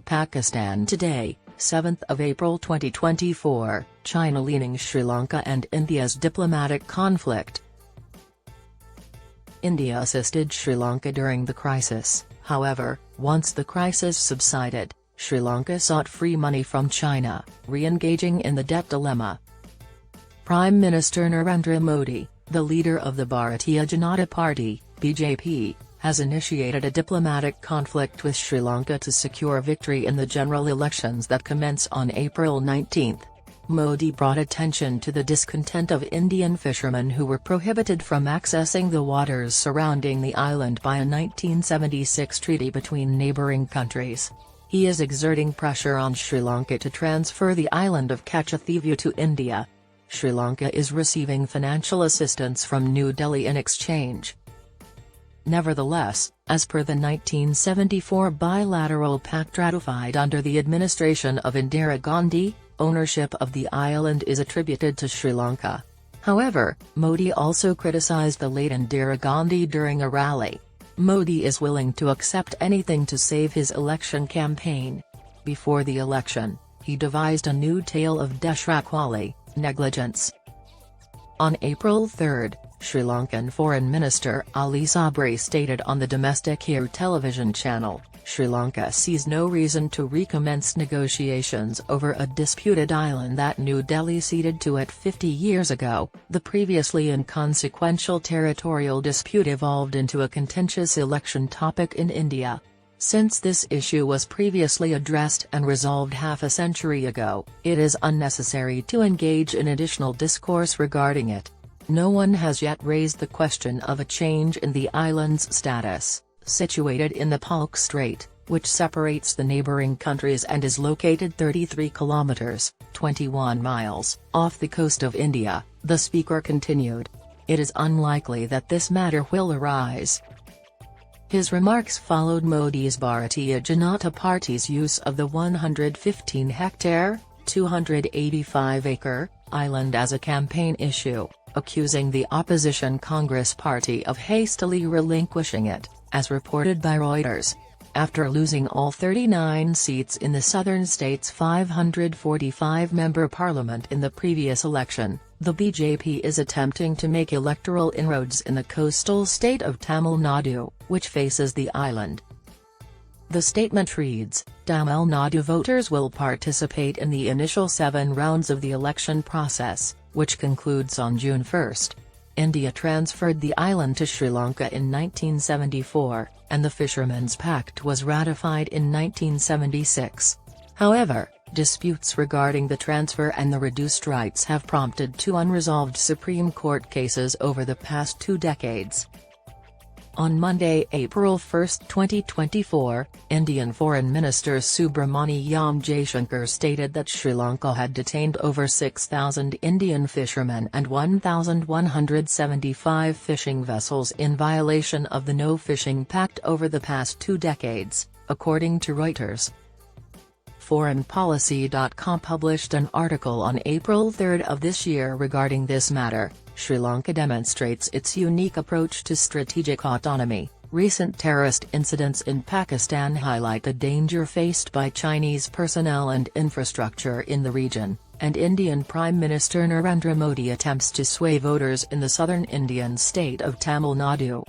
Pakistan today, 7th of April 2024, China leaning Sri Lanka and India's diplomatic conflict. India assisted Sri Lanka during the crisis, however, once the crisis subsided, Sri Lanka sought free money from China, re-engaging in the debt dilemma. Prime Minister Narendra Modi, the leader of the Bharatiya Janata Party, BJP, has initiated a diplomatic conflict with Sri Lanka to secure victory in the general elections that commence on April 19. Modi brought attention to the discontent of Indian fishermen who were prohibited from accessing the waters surrounding the island by a 1976 treaty between neighbouring countries. He is exerting pressure on Sri Lanka to transfer the island of Katchatheevu to India. Sri Lanka is receiving financial assistance from New Delhi in exchange. Nevertheless, as per the 1974 bilateral pact ratified under the administration of Indira Gandhi, ownership of the island is attributed to Sri Lanka. However, Modi also criticized the late Indira Gandhi during a rally. Modi is willing to accept anything to save his election campaign. Before the election, he devised a new tale of deshrakwali, negligence. On April 3, Sri Lankan Foreign Minister Ali Sabri stated on the domestic air television channel, Sri Lanka sees no reason to recommence negotiations over a disputed island that New Delhi ceded to it 50 years ago. The previously inconsequential territorial dispute evolved into a contentious election topic in India. Since this issue was previously addressed and resolved half a century ago, it is unnecessary to engage in additional discourse regarding it. No one has yet raised the question of a change in the island's status, situated in the Palk Strait, which separates the neighbouring countries and is located 33 kilometres, 21 miles, off the coast of India, the speaker continued. It is unlikely that this matter will arise. His remarks followed Modi's Bharatiya Janata Party's use of the 115-hectare, 285-acre, island as a campaign issue, accusing the opposition Congress Party of hastily relinquishing it, as reported by Reuters. After losing all 39 seats in the southern state's 545-member parliament in the previous election, the BJP is attempting to make electoral inroads in the coastal state of Tamil Nadu, which faces the island. The statement reads, Tamil Nadu voters will participate in the initial 7 rounds of the election process, which concludes on June 1. India transferred the island to Sri Lanka in 1974, and the Fishermen's Pact was ratified in 1976. However, disputes regarding the transfer and the reduced rights have prompted 2 unresolved Supreme Court cases over the past 2 decades. On Monday, April 1, 2024, Indian Foreign Minister Subramaniam Jaishankar stated that Sri Lanka had detained over 6,000 Indian fishermen and 1,175 fishing vessels in violation of the No Fishing Pact over the past 2 decades, according to Reuters. ForeignPolicy.com published an article on April 3 of this year regarding this matter. Sri Lanka demonstrates its unique approach to strategic autonomy. Recent terrorist incidents in Pakistan highlight the danger faced by Chinese personnel and infrastructure in the region, and Indian Prime Minister Narendra Modi attempts to sway voters in the southern Indian state of Tamil Nadu.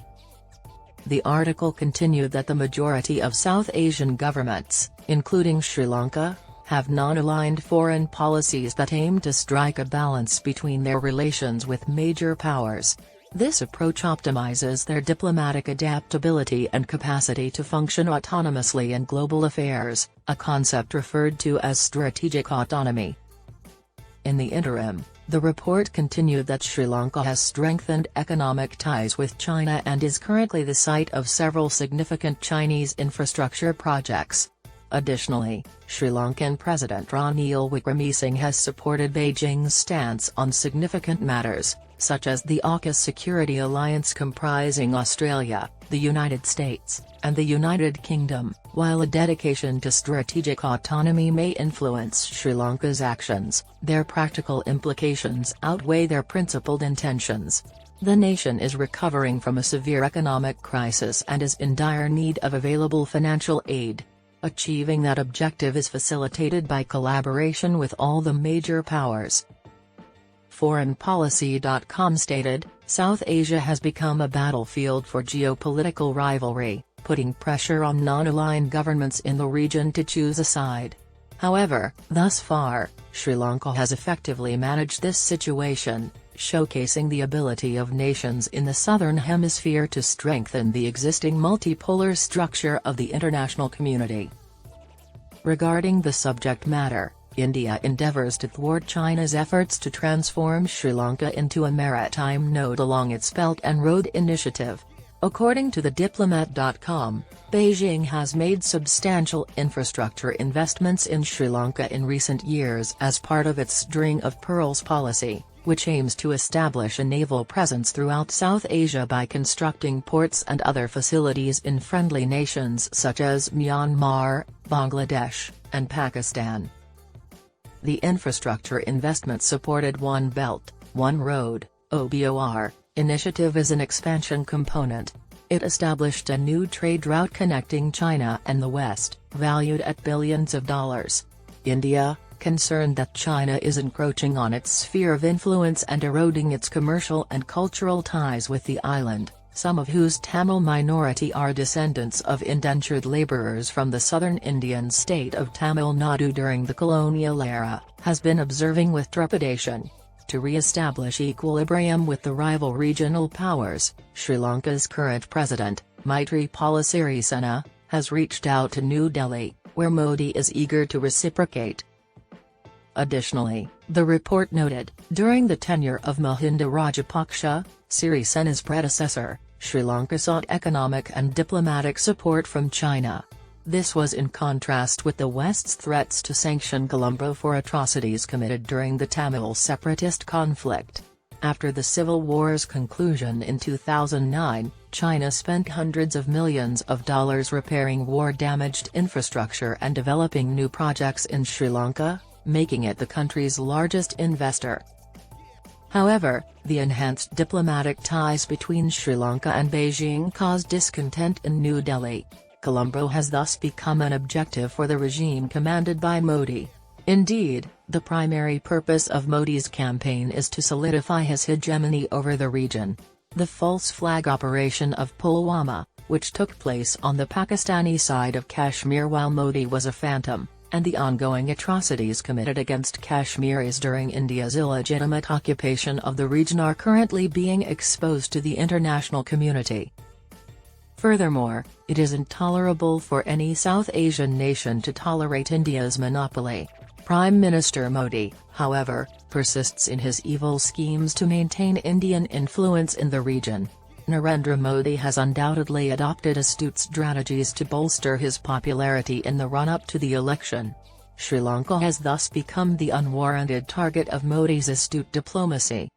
The article continued that the majority of South Asian governments, including Sri Lanka, have non-aligned foreign policies that aim to strike a balance between their relations with major powers. This approach optimizes their diplomatic adaptability and capacity to function autonomously in global affairs, a concept referred to as strategic autonomy. In the interim, the report continued that Sri Lanka has strengthened economic ties with China and is currently the site of several significant Chinese infrastructure projects. Additionally, Sri Lankan President Ranil Wickremesinghe has supported Beijing's stance on significant matters, such as the AUKUS security alliance comprising Australia, the United States, and the United Kingdom. While a dedication to strategic autonomy may influence Sri Lanka's actions, their practical implications outweigh their principled intentions. The nation is recovering from a severe economic crisis and is in dire need of available financial aid. Achieving that objective is facilitated by collaboration with all the major powers. Foreignpolicy.com stated, South Asia has become a battlefield for geopolitical rivalry, putting pressure on non-aligned governments in the region to choose a side. However, thus far, Sri Lanka has effectively managed this situation, showcasing the ability of nations in the Southern Hemisphere to strengthen the existing multipolar structure of the international community. Regarding the subject matter, India endeavours to thwart China's efforts to transform Sri Lanka into a maritime node along its Belt and Road Initiative. According to thediplomat.com, Beijing has made substantial infrastructure investments in Sri Lanka in recent years as part of its String of Pearls policy, which aims to establish a naval presence throughout South Asia by constructing ports and other facilities in friendly nations such as Myanmar, Bangladesh, and Pakistan. The infrastructure investment supported One Belt, One Road (OBOR) initiative is an expansion component. It established a new trade route connecting China and the West, valued at billions of dollars. India, concerned that China is encroaching on its sphere of influence and eroding its commercial and cultural ties with the island, some of whose Tamil minority are descendants of indentured labourers from the southern Indian state of Tamil Nadu during the colonial era, has been observing with trepidation. To re-establish equilibrium with the rival regional powers, Sri Lanka's current president, Maithripala Sirisena, has reached out to New Delhi, where Modi is eager to reciprocate. Additionally, the report noted, during the tenure of Mahinda Rajapaksa, Sirisena's predecessor, Sri Lanka sought economic and diplomatic support from China. This was in contrast with the West's threats to sanction Colombo for atrocities committed during the Tamil separatist conflict. After the civil war's conclusion in 2009, China spent hundreds of millions of dollars repairing war-damaged infrastructure and developing new projects in Sri Lanka, making it the country's largest investor. However, the enhanced diplomatic ties between Sri Lanka and Beijing caused discontent in New Delhi. Colombo has thus become an objective for the regime commanded by Modi. Indeed, the primary purpose of Modi's campaign is to solidify his hegemony over the region. The false flag operation of Pulwama, which took place on the Pakistani side of Kashmir while Modi was a phantom, and the ongoing atrocities committed against Kashmiris during India's illegitimate occupation of the region are currently being exposed to the international community. Furthermore, it is intolerable for any South Asian nation to tolerate India's monopoly. Prime Minister Modi, however, persists in his evil schemes to maintain Indian influence in the region. Narendra Modi has undoubtedly adopted astute strategies to bolster his popularity in the run-up to the election. Sri Lanka has thus become the unwarranted target of Modi's astute diplomacy.